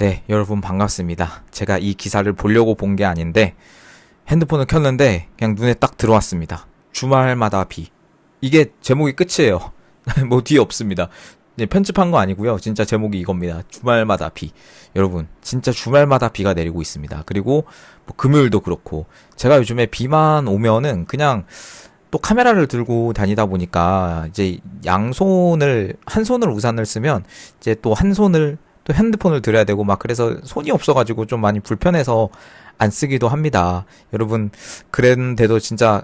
네, 여러분 반갑습니다. 제가 이 기사를 보려고 본 게 아닌데 핸드폰을 켰는데 그냥 눈에 딱 들어왔습니다. 주말마다 비. 이게 제목이 끝이에요. 뭐 뒤에 없습니다. 이제 편집한 거 아니고요. 진짜 제목이 이겁니다. 주말마다 비. 여러분, 진짜 주말마다 비가 내리고 있습니다. 그리고 뭐 금요일도 그렇고 제가 요즘에 비만 오면은 그냥 또 카메라를 들고 다니다 보니까 이제 양손을 한 손을 우산을 쓰면 이제 또 한 손을 또 핸드폰을 들어야 되고 막 그래서 손이 없어가지고 좀 많이 불편해서 안 쓰기도 합니다. 여러분, 그랬는데도 진짜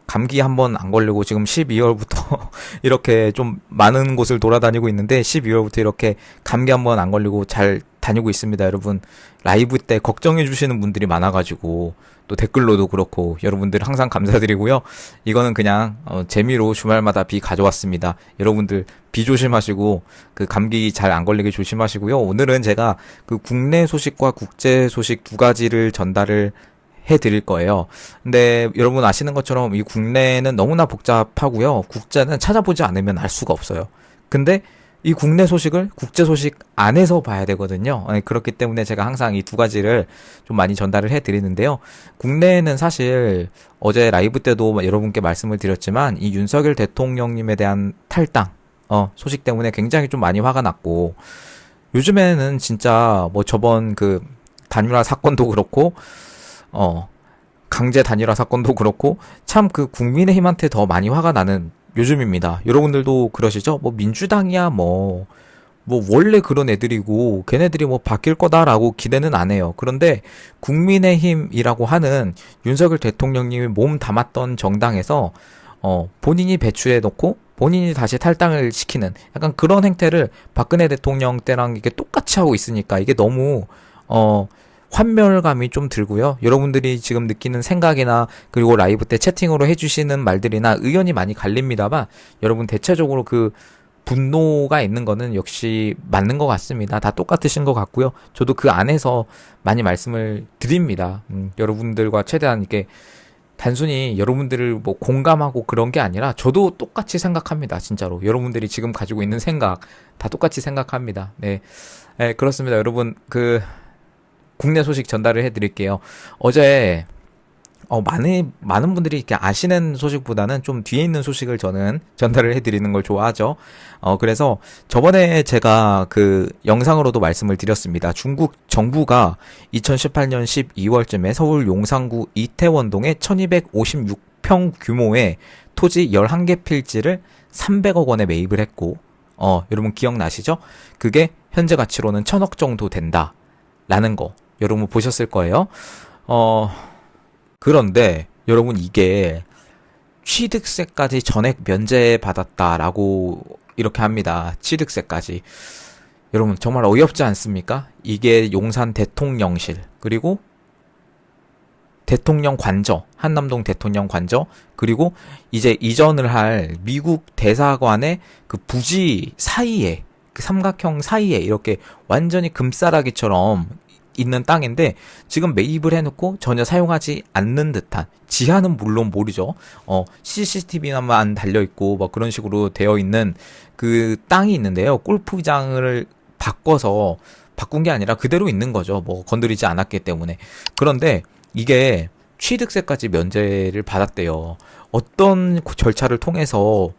감기 한번 안 걸리고 지금 12월부터 이렇게 좀 많은 곳을 돌아다니고 있는데 12월부터 이렇게 감기 한번 안 걸리고 잘 다니고 있습니다. 여러분, 라이브 때 걱정해 주시는 분들이 많아가지고 또 댓글로도 그렇고 여러분들 항상 감사드리고요. 이거는 그냥 재미로 주말마다 비 가져왔습니다. 여러분들 비 조심하시고 그 감기 잘 안 걸리게 조심하시고요. 오늘은 제가 그 국내 소식과 국제 소식 두 가지를 전달을 해드릴 거예요. 근데 여러분 아시는 것처럼 이 국내는 너무나 복잡하고요. 국제는 찾아보지 않으면 알 수가 없어요. 근데 이 국내 소식을 국제 소식 안에서 봐야 되거든요. 그렇기 때문에 제가 항상 이 두 가지를 좀 많이 전달을 해드리는데요. 국내에는 사실 어제 라이브 때도 여러분께 말씀을 드렸지만 이 윤석열 대통령님에 대한 탈당 소식 때문에 굉장히 좀 많이 화가 났고, 요즘에는 진짜 뭐 저번 그 단일화 사건도 그렇고 강제 단일화 사건도 그렇고 참 그 국민의힘한테 더 많이 화가 나는 요즘입니다. 여러분들도 그러시죠? 뭐 민주당이야 뭐 원래 그런 애들이고 걔네들이 뭐 바뀔 거다라고 기대는 안 해요. 그런데 국민의힘이라고 하는 윤석열 대통령님이 몸 담았던 정당에서 본인이 배추해 놓고 본인이 다시 탈당을 시키는 약간 그런 행태를 박근혜 대통령 때랑 이게 똑같이 하고 있으니까 이게 너무 환멸감이 좀 들고요. 여러분들이 지금 느끼는 생각이나 그리고 라이브 때 채팅으로 해주시는 말들이나 의견이 많이 갈립니다만 여러분 대체적으로 그 분노가 있는 거는 역시 맞는 것 같습니다. 다 똑같으신 것 같고요. 저도 그 안에서 많이 말씀을 드립니다. 여러분들과 최대한 이렇게 단순히 여러분들을 뭐 공감하고 그런 게 아니라 저도 똑같이 생각합니다. 진짜로. 여러분들이 지금 가지고 있는 생각 다 똑같이 생각합니다. 네, 그렇습니다. 여러분, 국내 소식 전달을 해드릴게요. 어제 많은 분들이 이렇게 아시는 소식보다는 좀 뒤에 있는 소식을 저는 전달을 해드리는 걸 좋아하죠. 그래서 저번에 제가 그 영상으로도 말씀을 드렸습니다. 중국 정부가 2018년 12월쯤에 서울 용산구 이태원동에 1256평 규모의 토지 11개 필지를 300억 원에 매입을 했고, 여러분 기억나시죠? 그게 현재 가치로는 1000억 정도 된다 라는 거 여러분 보셨을 거예요. 그런데 여러분, 이게 취득세까지 전액 면제받았다라고 이렇게 합니다. 취득세까지. 여러분 정말 어이없지 않습니까? 이게 용산 대통령실, 그리고 대통령 관저, 한남동 대통령 관저, 그리고 이제 이전을 할 미국 대사관의 그 부지 사이에, 그 삼각형 사이에 이렇게 완전히 금싸라기처럼 있는 땅인데 지금 매입을 해놓고 전혀 사용하지 않는 듯한, 지하는 물론 모르죠. CCTV만 달려있고 막 그런 식으로 되어 있는 그 땅이 있는데요. 골프장을 바꾼 게 아니라 그대로 있는 거죠. 뭐 건드리지 않았기 때문에. 그런데 이게 취득세까지 면제를 받았대요. 어떤 절차를 통해서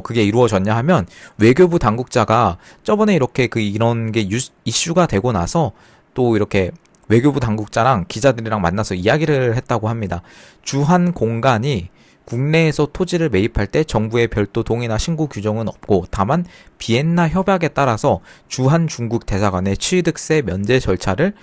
그게 이루어졌냐 하면, 외교부 당국자가 저번에 이렇게 이런 게 이슈가 되고 나서 또 이렇게 외교부 당국자랑 기자들이랑 만나서 이야기를 했다고 합니다. 주한 공간이 국내에서 토지를 매입할 때 정부의 별도 동의나 신고 규정은 없고, 다만 비엔나 협약에 따라서 주한 중국 대사관의 취득세 면제 절차를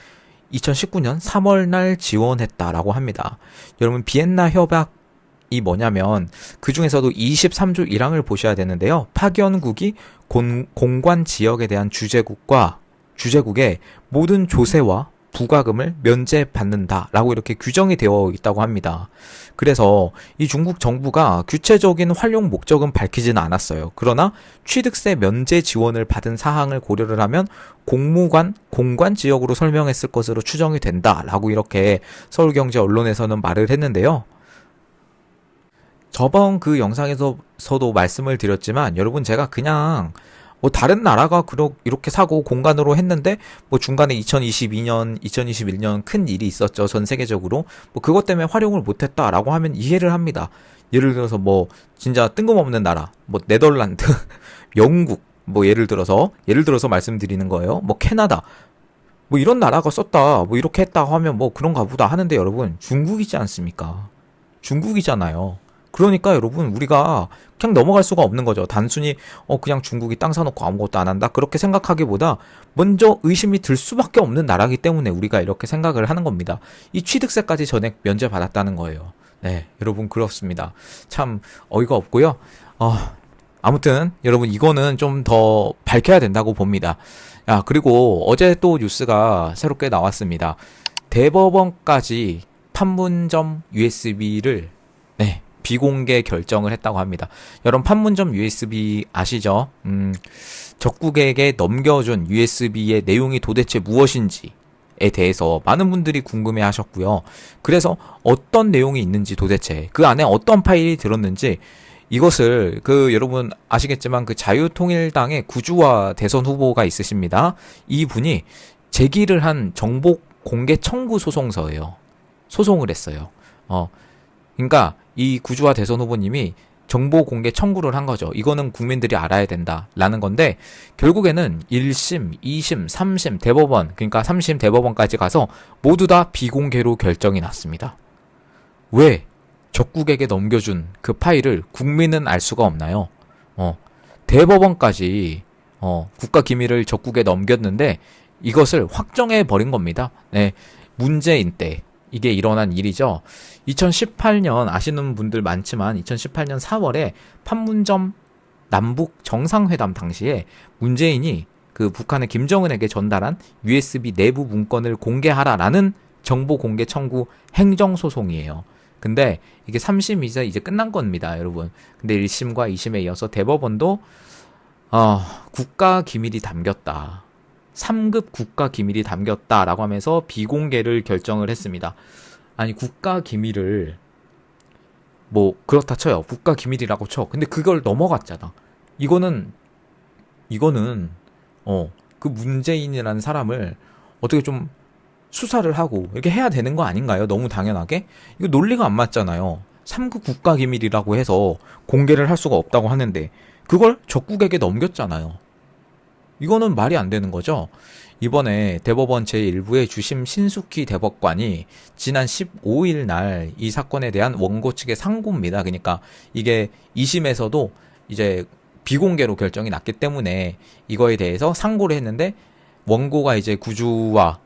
2019년 3월 날 지원했다라고 합니다. 여러분, 비엔나 협약이 뭐냐면 그 중에서도 23조 1항을 보셔야 되는데요. 파견국이 공관 지역에 대한 주재국의 모든 조세와 부과금을 면제받는다라고 이렇게 규정이 되어 있다고 합니다. 그래서 이 중국 정부가 구체적인 활용 목적은 밝히지는 않았어요. 그러나 취득세 면제 지원을 받은 사항을 고려를 하면 공관 지역으로 설명했을 것으로 추정이 된다라고 이렇게 서울경제 언론에서는 말을 했는데요. 저번 그 영상에서도 말씀을 드렸지만 여러분, 제가 그냥 뭐 다른 나라가 이렇게 사고 공간으로 했는데 뭐 중간에 2022년, 2021년 큰 일이 있었죠. 전 세계적으로. 뭐 그것 때문에 활용을 못했다라고 하면 이해를 합니다. 예를 들어서 뭐 진짜 뜬금없는 나라, 뭐 네덜란드, 영국, 뭐 예를 들어서 말씀드리는 거예요. 뭐 캐나다, 뭐 이런 나라가 썼다, 뭐 이렇게 했다 하면 뭐 그런가 보다 하는데 여러분 중국이지 않습니까? 중국이잖아요. 그러니까 여러분 우리가 그냥 넘어갈 수가 없는 거죠. 단순히 그냥 중국이 땅 사놓고 아무것도 안 한다 그렇게 생각하기보다 먼저 의심이 들 수밖에 없는 나라기 때문에 우리가 이렇게 생각을 하는 겁니다. 이 취득세까지 전액 면제받았다는 거예요. 네, 여러분 그렇습니다. 참 어이가 없고요. 아무튼 여러분 이거는 좀 더 밝혀야 된다고 봅니다. 그리고 어제 또 뉴스가 새롭게 나왔습니다. 대법원까지 판문점 USB를 비공개 결정을 했다고 합니다. 여러분 판문점 USB 아시죠? 적국에게 넘겨준 USB의 내용이 도대체 무엇인지에 대해서 많은 분들이 궁금해 하셨고요. 그래서 어떤 내용이 있는지 도대체 그 안에 어떤 파일이 들었는지 이것을 여러분 아시겠지만 자유통일당의 구주화 대선 후보가 있으십니다. 이분이 제기를 한 정보 공개 청구 소송서예요. 소송을 했어요. 그러니까 이 구주화 대선 후보님이 정보 공개 청구를 한 거죠. 이거는 국민들이 알아야 된다라는 건데 결국에는 1심, 2심, 3심 대법원 그러니까 3심 대법원까지 가서 모두 다 비공개로 결정이 났습니다. 왜 적국에게 넘겨준 그 파일을 국민은 알 수가 없나요? 대법원까지 국가기밀을 적국에 넘겼는데 이것을 확정해 버린 겁니다. 네, 문재인 때 이게 일어난 일이죠. 2018년 아시는 분들 많지만 2018년 4월에 판문점 남북 정상회담 당시에 문재인이 북한의 김정은에게 전달한 USB 내부 문건을 공개하라라는 정보 공개 청구 행정소송이에요. 근데 이게 3심이 이제 끝난 겁니다, 여러분. 근데 1심과 2심에 이어서 대법원도 국가 기밀이 담겼다. 3급 국가 기밀이 담겼다라고 하면서 비공개를 결정을 했습니다. 아니 국가 기밀을 뭐 그렇다 쳐요. 국가 기밀이라고 쳐. 근데 그걸 넘어갔잖아. 이거는 그 문재인이라는 사람을 어떻게 좀 수사를 하고 이렇게 해야 되는 거 아닌가요? 너무 당연하게? 이거 논리가 안 맞잖아요. 3급 국가 기밀이라고 해서 공개를 할 수가 없다고 하는데 그걸 적국에게 넘겼잖아요. 이거는 말이 안 되는 거죠. 이번에 대법원 제1부의 주심 신숙희 대법관이 지난 15일 날 이 사건에 대한 원고 측의 상고입니다. 그러니까 이게 2심에서도 이제 비공개로 결정이 났기 때문에 이거에 대해서 상고를 했는데 원고가 이제 구주와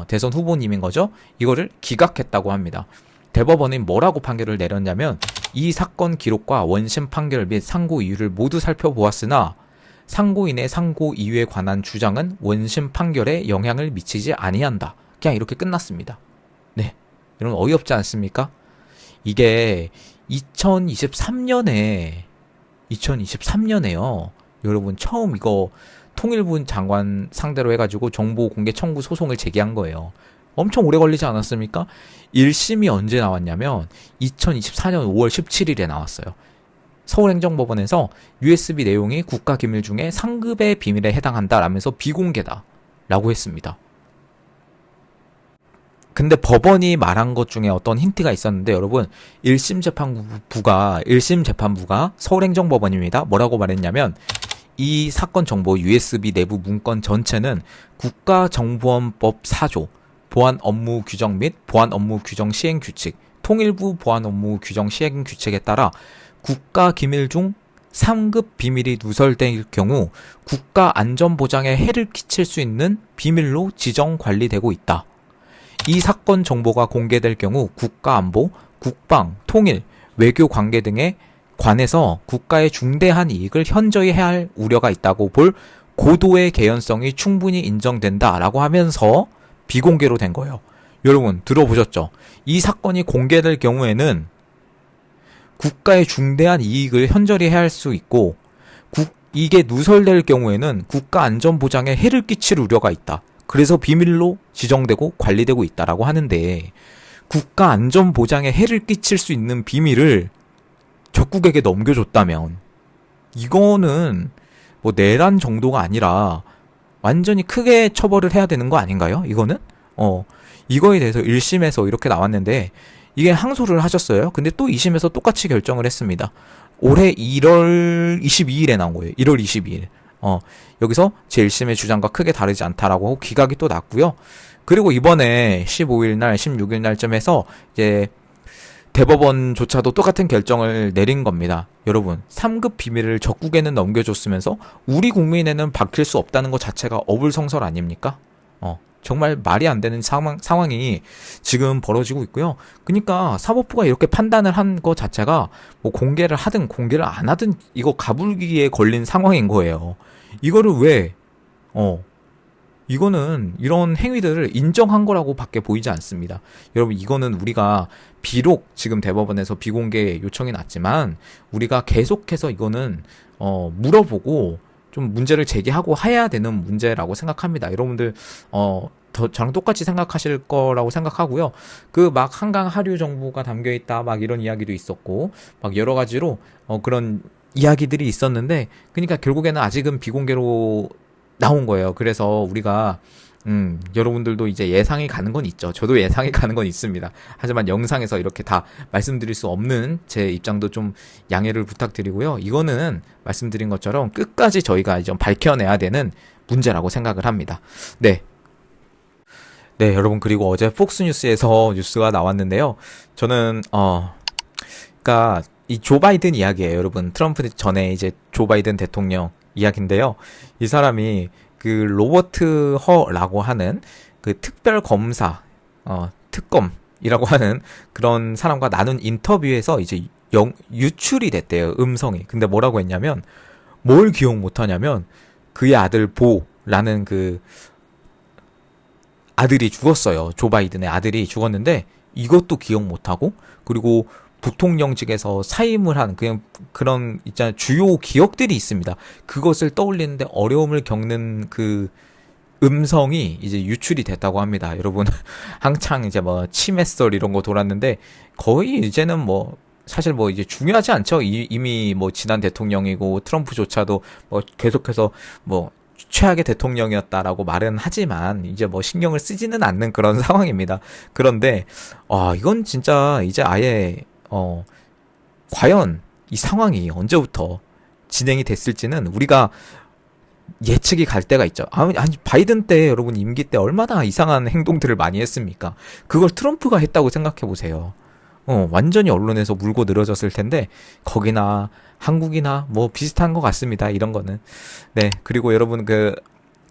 대선 후보님인 거죠. 이거를 기각했다고 합니다. 대법원이 뭐라고 판결을 내렸냐면 이 사건 기록과 원심 판결 및 상고 이유를 모두 살펴보았으나 상고인의 상고 이유에 관한 주장은 원심 판결에 영향을 미치지 아니한다. 그냥 이렇게 끝났습니다. 네, 여러분 어이없지 않습니까? 이게 2023년에요. 여러분 처음 이거 통일부 장관 상대로 해가지고 정보 공개 청구 소송을 제기한 거예요. 엄청 오래 걸리지 않았습니까? 1심이 언제 나왔냐면 2024년 5월 17일에 나왔어요. 서울행정법원에서 USB 내용이 국가기밀 중에 상급의 비밀에 해당한다라면서 비공개다라고 했습니다. 근데 법원이 말한 것 중에 어떤 힌트가 있었는데 여러분 1심 재판부가 서울행정법원입니다. 뭐라고 말했냐면 이 사건 정보 USB 내부 문건 전체는 국가정보원법 4조 보안 업무 규정 및 보안 업무 규정 시행 규칙 통일부 보안 업무 규정 시행 규칙에 따라 국가 기밀 중 3급 비밀이 누설될 경우 국가 안전 보장에 해를 끼칠 수 있는 비밀로 지정 관리되고 있다. 이 사건 정보가 공개될 경우 국가 안보, 국방, 통일, 외교 관계 등에 관해서 국가의 중대한 이익을 현저히 해할 우려가 있다고 볼 고도의 개연성이 충분히 인정된다라고 하면서 비공개로 된 거예요. 여러분 들어보셨죠? 이 사건이 공개될 경우에는 국가의 중대한 이익을 현저히 해할 수 있고 이게 누설될 경우에는 국가 안전 보장에 해를 끼칠 우려가 있다. 그래서 비밀로 지정되고 관리되고 있다라고 하는데 국가 안전 보장에 해를 끼칠 수 있는 비밀을 적국에게 넘겨줬다면 이거는 뭐 내란 정도가 아니라 완전히 크게 처벌을 해야 되는 거 아닌가요? 이거는? 이거에 대해서 1심에서 이렇게 나왔는데 이게 항소를 하셨어요. 근데 또 2심에서 똑같이 결정을 했습니다. 올해 1월 22일에 나온 거예요. 1월 22일. 여기서 제1심의 주장과 크게 다르지 않다라고 하고 기각이 또 났고요. 그리고 이번에 15일 날, 16일 날쯤 해서 이제 대법원조차도 똑같은 결정을 내린 겁니다. 여러분, 3급 비밀을 적국에는 넘겨줬으면서 우리 국민에는 밝힐 수 없다는 것 자체가 어불성설 아닙니까? 정말 말이 안 되는 상황이 지금 벌어지고 있고요. 그러니까 사법부가 이렇게 판단을 한 것 자체가 뭐 공개를 하든 공개를 안 하든 이거 가불기에 걸린 상황인 거예요. 이거를 왜, 이거는 이런 행위들을 인정한 거라고 밖에 보이지 않습니다. 여러분, 이거는 우리가 비록 지금 대법원에서 비공개 요청이 났지만 우리가 계속해서 이거는 물어보고 좀 문제를 제기하고 해야 되는 문제라고 생각합니다. 여러분들 저랑 똑같이 생각하실 거라고 생각하고요. 그 막 한강 하류 정보가 담겨 있다 막 이런 이야기도 있었고 막 여러 가지로 그런 이야기들이 있었는데 그러니까 결국에는 아직은 비공개로 나온 거예요. 그래서 우리가 여러분들도 이제 예상이 가는 건 있죠. 저도 예상이 가는 건 있습니다. 하지만 영상에서 이렇게 다 말씀드릴 수 없는 제 입장도 좀 양해를 부탁드리고요. 이거는 말씀드린 것처럼 끝까지 저희가 좀 밝혀내야 되는 문제라고 생각을 합니다. 네. 네, 여러분, 그리고 어제 폭스뉴스에서 뉴스가 나왔는데요. 저는, 그니까, 이 조 바이든 이야기예요, 여러분. 트럼프 전에 이제 조 바이든 대통령 이야기인데요. 이 사람이 그 로버트 허라고 하는 그 특별 검사, 특검이라고 하는 그런 사람과 나눈 인터뷰에서 이제 유출이 됐대요, 음성이. 근데 뭐라고 했냐면, 뭘 기억 못하냐면, 그의 아들 보라는 그 아들이 죽었어요. 조 바이든의 아들이 죽었는데, 이것도 기억 못하고, 그리고 부통령직에서 사임을 한 그냥 그런 있잖아요. 주요 기억들이 있습니다. 그것을 떠올리는데 어려움을 겪는 그 음성이 이제 유출이 됐다고 합니다. 여러분 한창 이제 뭐 치매썰 이런 거 돌았는데 거의 이제는 뭐 사실 뭐 이제 중요하지 않죠. 이미 뭐 지난 대통령이고 트럼프조차도 뭐 계속해서 뭐 최악의 대통령이었다라고 말은 하지만 이제 뭐 신경을 쓰지는 않는 그런 상황입니다. 그런데 이건 진짜 이제 아예 과연 이 상황이 언제부터 진행이 됐을지는 우리가 예측이 갈 때가 있죠. 아니, 바이든 때 여러분 임기 때 얼마나 이상한 행동들을 많이 했습니까? 그걸 트럼프가 했다고 생각해 보세요. 완전히 언론에서 물고 늘어졌을 텐데 거기나 한국이나 뭐 비슷한 것 같습니다. 이런 거는. 네, 그리고 여러분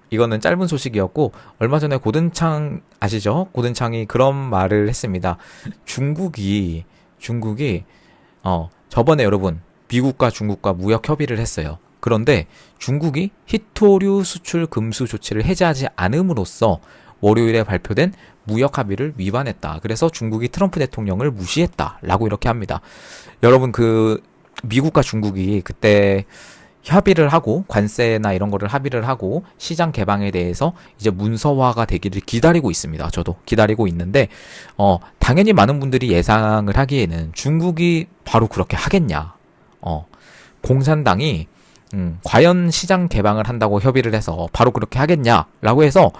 이거는 짧은 소식이었고 얼마 전에 고든창 아시죠? 고든창이 그런 말을 했습니다. 중국이 저번에 여러분 미국과 중국과 무역 협의를 했어요. 그런데 중국이 히토류 수출 금수 조치를 해제하지 않음으로써 월요일에 발표된 무역 합의를 위반했다. 그래서 중국이 트럼프 대통령을 무시했다라고 이렇게 합니다. 여러분 미국과 중국이 그때 협의를 하고 관세나 이런 거를 합의를 하고 시장 개방에 대해서 이제 문서화가 되기를 기다리고 있습니다. 저도 기다리고 있는데 당연히 많은 분들이 예상을 하기에는 중국이 바로 그렇게 하겠냐. 공산당이 과연 시장 개방을 한다고 협의를 해서 바로 그렇게 하겠냐라고 해서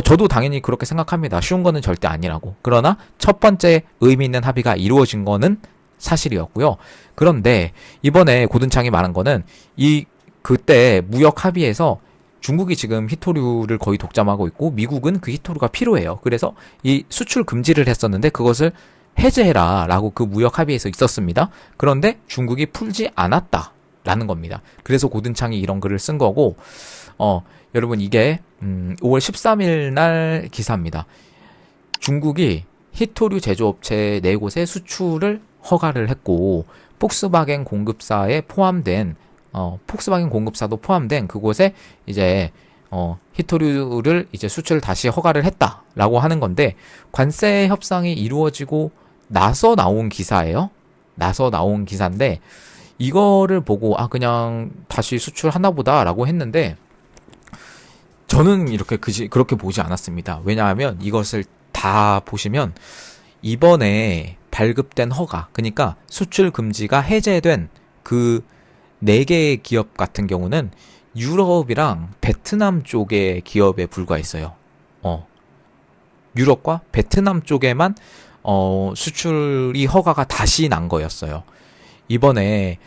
저도 당연히 그렇게 생각합니다. 쉬운 거는 절대 아니라고. 그러나 첫 번째 의미 있는 합의가 이루어진 거는 사실이었고요. 그런데 이번에 고든창이 말한 거는 그때 무역 합의에서 중국이 지금 히토류를 거의 독점하고 있고 미국은 그 히토류가 필요해요. 그래서 이 수출 금지를 했었는데 그것을 해제해라 라고 그 무역 합의에서 있었습니다. 그런데 중국이 풀지 않았다라는 겁니다. 그래서 고든창이 이런 글을 쓴 거고 여러분 이게 5월 13일 날 기사입니다. 중국이 히토류 제조업체 4곳의 수출을 허가를 했고 폭스바겐 공급사에 포함된 폭스바겐 공급사도 포함된 그곳에 이제 히토류를 이제 수출 다시 허가를 했다라고 하는 건데 관세 협상이 이루어지고 나서 나온 기사예요. 나서 나온 기사인데 이거를 보고 그냥 다시 수출하나 보다라고 했는데 저는 이렇게 그렇게 보지 않았습니다. 왜냐하면 이것을 다 보시면 이번에 발급된 허가, 그러니까 수출 금지가 해제된 그 4개의 기업 같은 경우는 유럽이랑 베트남 쪽의 기업에 불과했어요. 유럽과 베트남 쪽에만 수출이 허가가 다시 난 거였어요. 이번에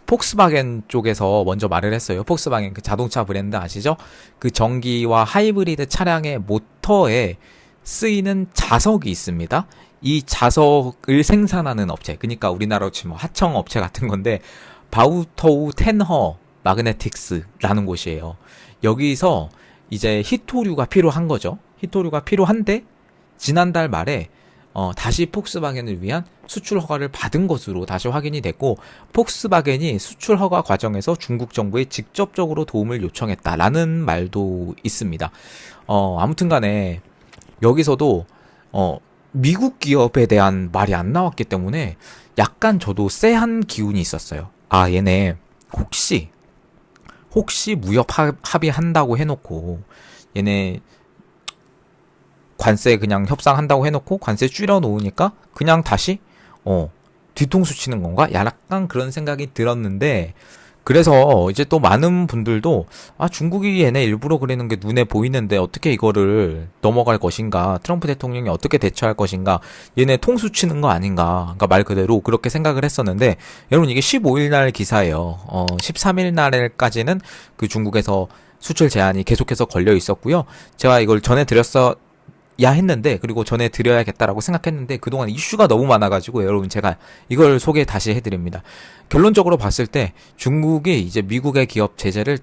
폭스바겐 쪽에서 먼저 말을 했어요. 폭스바겐 그 자동차 브랜드 아시죠? 그 전기와 하이브리드 차량의 모터에 쓰이는 자석이 있습니다. 이 자석을 생산하는 업체, 그러니까 우리나라로 치면 하청 업체 같은 건데 바우토우 텐허 마그네틱스라는 곳이에요. 여기서 이제 히토류가 필요한 거죠. 히토류가 필요한데 지난달 말에 다시 폭스바겐을 위한 수출 허가를 받은 것으로 다시 확인이 됐고, 폭스바겐이 수출 허가 과정에서 중국 정부에 직접적으로 도움을 요청했다라는 말도 있습니다. 아무튼 간에 여기서도 미국 기업에 대한 말이 안 나왔기 때문에 약간 저도 쎄한 기운이 있었어요. 아, 얘네 혹시 무역 합의한다고 해놓고 얘네 관세 그냥 협상한다고 해놓고 관세 줄여놓으니까 그냥 다시 뒤통수 치는 건가? 약간 그런 생각이 들었는데, 그래서 이제 또 많은 분들도 중국이 얘네 일부러 그러는 게 눈에 보이는데 어떻게 이거를 넘어갈 것인가, 트럼프 대통령이 어떻게 대처할 것인가, 얘네 통수 치는 거 아닌가, 그러니까 말 그대로 그렇게 생각을 했었는데, 여러분 이게 15일 날 기사예요. 13일 날까지는 그 중국에서 수출 제한이 계속해서 걸려 있었고요. 제가 이걸 전해드렸어야 했는데, 그리고 전해드려야겠다라고 생각했는데 그동안 이슈가 너무 많아가지고 여러분 제가 이걸 소개 다시 해드립니다. 결론적으로 봤을 때 중국이 이제 미국의 기업 제재를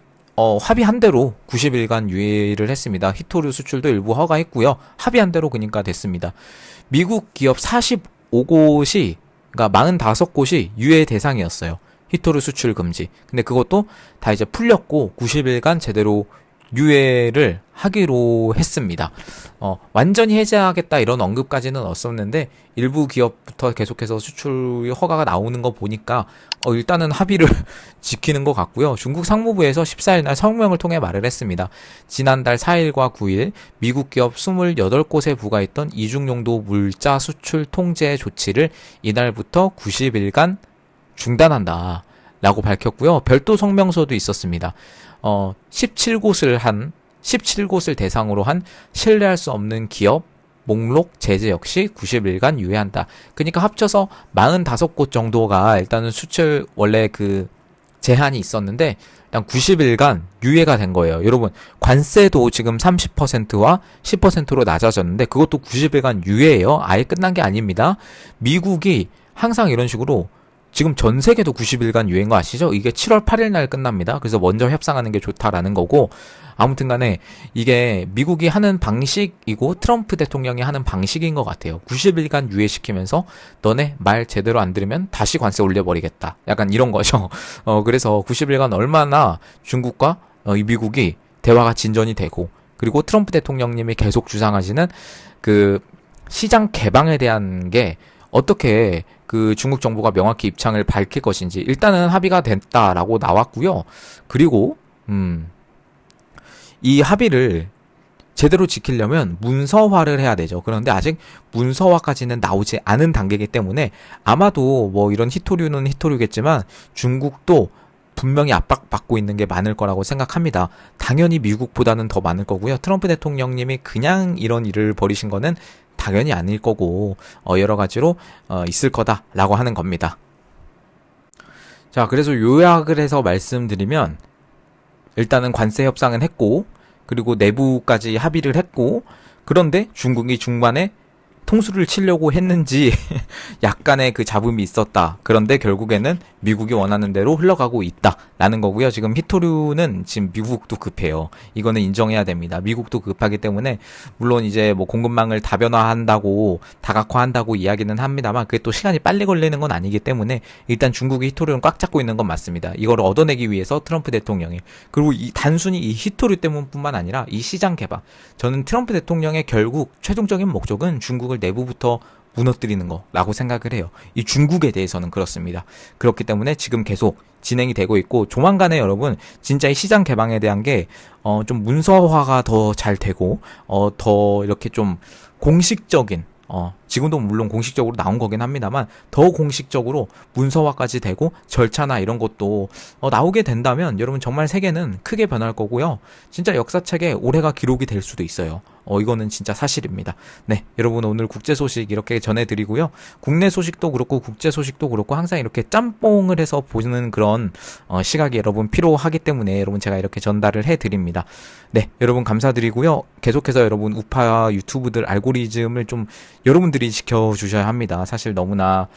합의한 대로 90일간 유예를 했습니다. 히토류 수출도 일부 허가했고요. 합의한 대로 그러니까 됐습니다. 미국 기업 45곳이, 그러니까 45곳이 유예 대상이었어요. 히토류 수출 금지. 근데 그것도 다 이제 풀렸고 90일간 제대로 유예를 하기로 했습니다. 완전히 해제하겠다 이런 언급까지는 없었는데 일부 기업부터 계속해서 수출 허가가 나오는 거 보니까 일단은 합의를 지키는 것 같고요. 중국 상무부에서 14일 날 성명을 통해 말을 했습니다. 지난달 4일과 9일 미국 기업 28곳에 부과했던 이중용도 물자 수출 통제 조치를 이날부터 90일간 중단한다 라고 밝혔고요. 별도 성명서도 있었습니다. 17곳을 대상으로 한 신뢰할 수 없는 기업 목록 제재 역시 90일간 유예한다. 그러니까 합쳐서 45곳 정도가 일단은 수출 원래 그 제한이 있었는데 일단 90일간 유예가 된 거예요. 여러분 관세도 지금 30%와 10%로 낮아졌는데 그것도 90일간 유예예요. 아예 끝난 게 아닙니다. 미국이 항상 이런 식으로 지금 전 세계도 90일간 유예인 거 아시죠? 이게 7월 8일 날 끝납니다. 그래서 먼저 협상하는 게 좋다라는 거고, 아무튼 간에 이게 미국이 하는 방식이고 트럼프 대통령이 하는 방식인 것 같아요. 90일간 유예시키면서 너네 말 제대로 안 들으면 다시 관세 올려버리겠다. 약간 이런 거죠. 그래서 90일간 얼마나 중국과 이 미국이 대화가 진전이 되고, 그리고 트럼프 대통령님이 계속 주장하시는 그 시장 개방에 대한 게 어떻게 그 중국 정부가 명확히 입장을 밝힐 것인지 일단은 합의가 됐다라고 나왔고요. 그리고 이 합의를 제대로 지키려면 문서화를 해야 되죠. 그런데 아직 문서화까지는 나오지 않은 단계이기 때문에 아마도 뭐 이런 히토류는 히토류겠지만 중국도 분명히 압박받고 있는 게 많을 거라고 생각합니다. 당연히 미국보다는 더 많을 거고요. 트럼프 대통령님이 그냥 이런 일을 벌이신 거는 당연히 아닐 거고 여러 가지로 있을 거다라고 하는 겁니다. 자, 그래서 요약을 해서 말씀드리면 일단은 관세 협상은 했고, 그리고 내부까지 합의를 했고, 그런데 중국이 중반에 통수를 치려고 했는지 약간의 그 잡음이 있었다. 그런데 결국에는 미국이 원하는 대로 흘러가고 있다라는 거고요. 지금 히토류는 지금 미국도 급해요. 이거는 인정해야 됩니다. 미국도 급하기 때문에 물론 이제 뭐 공급망을 다변화한다고 다각화한다고 이야기는 합니다만 그게 또 시간이 빨리 걸리는 건 아니기 때문에 일단 중국이 히토류는 꽉 잡고 있는 건 맞습니다. 이걸 얻어내기 위해서 트럼프 대통령이, 그리고 단순히 이 히토류 때문뿐만 아니라 이 시장 개방, 저는 트럼프 대통령의 결국 최종적인 목적은 중국을 내부부터 무너뜨리는 거라고 생각을 해요. 이 중국에 대해서는 그렇습니다. 그렇기 때문에 지금 계속 진행이 되고 있고, 조만간에 여러분 진짜 이 시장 개방에 대한 게 좀 문서화가 더 잘 되고 더 이렇게 좀 공식적인 지금도 물론 공식적으로 나온 거긴 합니다만 더 공식적으로 문서화까지 되고 절차나 이런 것도 나오게 된다면 여러분 정말 세계는 크게 변할 거고요. 진짜 역사책에 올해가 기록이 될 수도 있어요. 이거는 진짜 사실입니다. 네, 여러분 오늘 국제 소식 이렇게 전해드리고요. 국내 소식도 그렇고 국제 소식도 그렇고 항상 이렇게 짬뽕을 해서 보는 그런 시각이 여러분 필요하기 때문에 여러분 제가 이렇게 전달을 해드립니다. 네, 여러분 감사드리고요. 계속해서 여러분 우파 유튜브들 알고리즘을 좀 여러분들이 지켜주셔야 합니다. 사실 너무나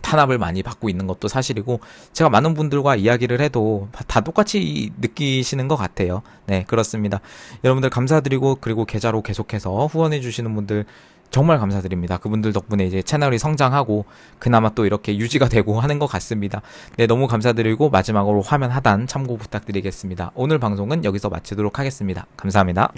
탄압을 많이 받고 있는 것도 사실이고 제가 많은 분들과 이야기를 해도 다 똑같이 느끼시는 것 같아요. 네, 그렇습니다. 여러분들 감사드리고 그리고 계좌로 계속해서 후원해 주시는 분들 정말 감사드립니다. 그분들 덕분에 이제 채널이 성장하고 그나마 또 이렇게 유지가 되고 하는 것 같습니다. 네, 너무 감사드리고 마지막으로 화면 하단 참고 부탁드리겠습니다. 오늘 방송은 여기서 마치도록 하겠습니다. 감사합니다.